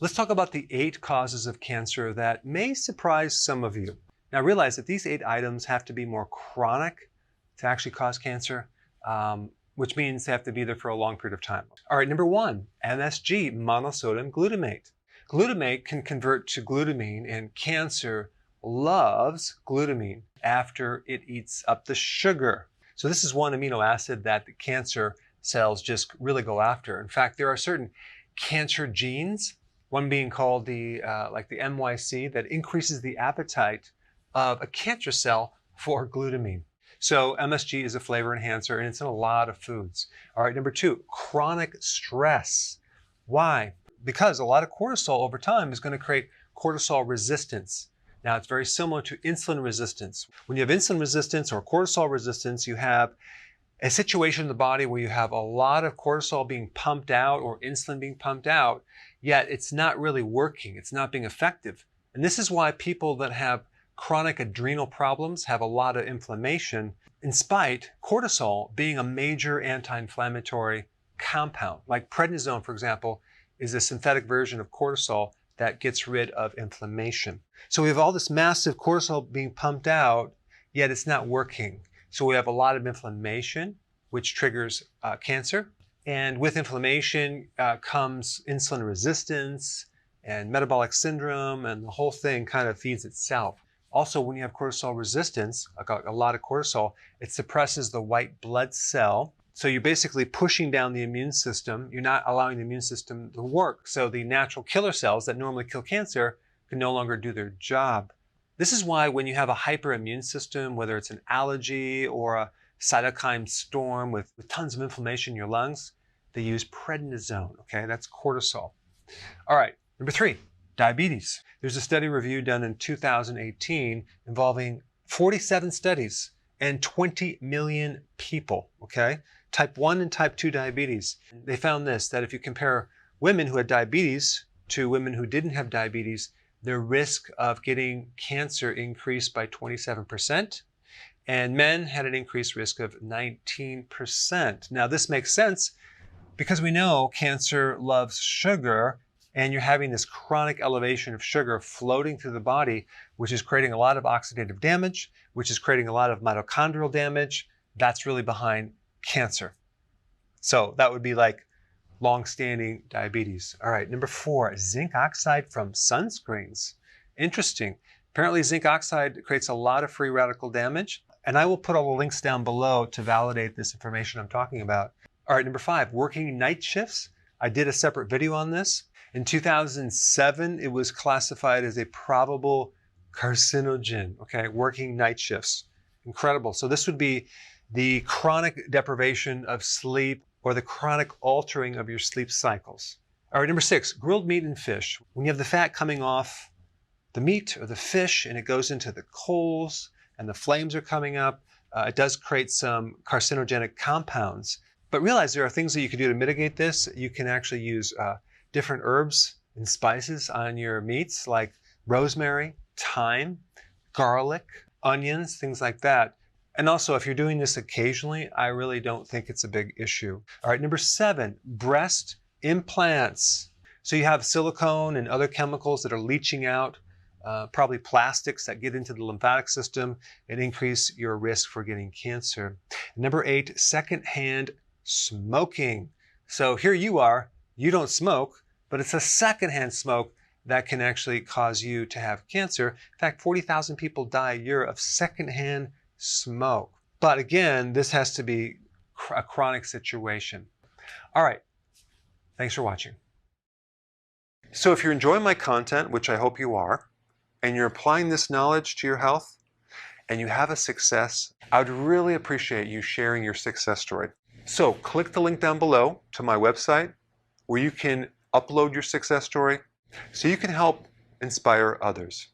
Let's talk about the 8 causes of cancer that may surprise some of you. Now realize that these 8 items have to be more chronic to actually cause cancer, which means they have to be there for a long period of time. All right, number 1, MSG, monosodium glutamate. Glutamate can convert to glutamine, and cancer loves glutamine after it eats up the sugar. So this is one amino acid that the cancer cells just really go after. In fact, there are certain cancer genes, one being called the MYC, that increases the appetite of a cancer cell for glutamine. So MSG is a flavor enhancer, and it's in a lot of foods. All right, number 2, chronic stress. Why? Because a lot of cortisol over time is going to create cortisol resistance. Now, it's very similar to insulin resistance. When you have insulin resistance or cortisol resistance, you have a situation in the body where you have a lot of cortisol being pumped out or insulin being pumped out, yet it's not really working. It's not being effective. And this is why people that have chronic adrenal problems have a lot of inflammation, in spite cortisol being a major anti-inflammatory compound. Like prednisone, for example, is a synthetic version of cortisol that gets rid of inflammation. So we have all this massive cortisol being pumped out, yet it's not working. So we have a lot of inflammation, which triggers cancer. And with inflammation comes insulin resistance and metabolic syndrome, and the whole thing kind of feeds itself. Also, when you have cortisol resistance, a lot of cortisol, it suppresses the white blood cell. So you're basically pushing down the immune system. You're not allowing the immune system to work. So the natural killer cells that normally kill cancer can no longer do their job. This is why when you have a hyperimmune system, whether it's an allergy or a cytokine storm with tons of inflammation in your lungs, they use prednisone, okay? That's cortisol. All right, number 3, diabetes. There's a study review done in 2018 involving 47 studies and 20 million people, okay? Type 1 and type 2 diabetes. They found this, that if you compare women who had diabetes to women who didn't have diabetes, their risk of getting cancer increased by 27%, and men had an increased risk of 19%. Now this makes sense because we know cancer loves sugar, and you're having this chronic elevation of sugar floating through the body, which is creating a lot of oxidative damage, which is creating a lot of mitochondrial damage. That's really behind cancer. So that would be like long-standing diabetes. All right, number 4, zinc oxide from sunscreens. Interesting. Apparently zinc oxide creates a lot of free radical damage, and I will put all the links down below to validate this information I'm talking about. All right, number 5, working night shifts. I did a separate video on this. In 2007, it was classified as a probable carcinogen, okay, working night shifts. Incredible. So this would be the chronic deprivation of sleep or the chronic altering of your sleep cycles. All right, number 6, grilled meat and fish. When you have the fat coming off the meat or the fish and it goes into the coals and the flames are coming up, it does create some carcinogenic compounds. But realize there are things that you can do to mitigate this. You can actually use different herbs and spices on your meats, like rosemary, thyme, garlic, onions, things like that. And also, if you're doing this occasionally, I really don't think it's a big issue. All right, number 7, breast implants. So you have silicone and other chemicals that are leaching out, probably plastics that get into the lymphatic system and increase your risk for getting cancer. Number 8, secondhand smoking. So here you are, you don't smoke, but it's a secondhand smoke that can actually cause you to have cancer. In fact, 40,000 people die a year of secondhand smoke. But again, this has to be a chronic situation. All right, thanks for watching. So if you're enjoying my content, which I hope you are, and you're applying this knowledge to your health, and you have a success, I would really appreciate you sharing your success story. So click the link down below to my website where you can upload your success story so you can help inspire others.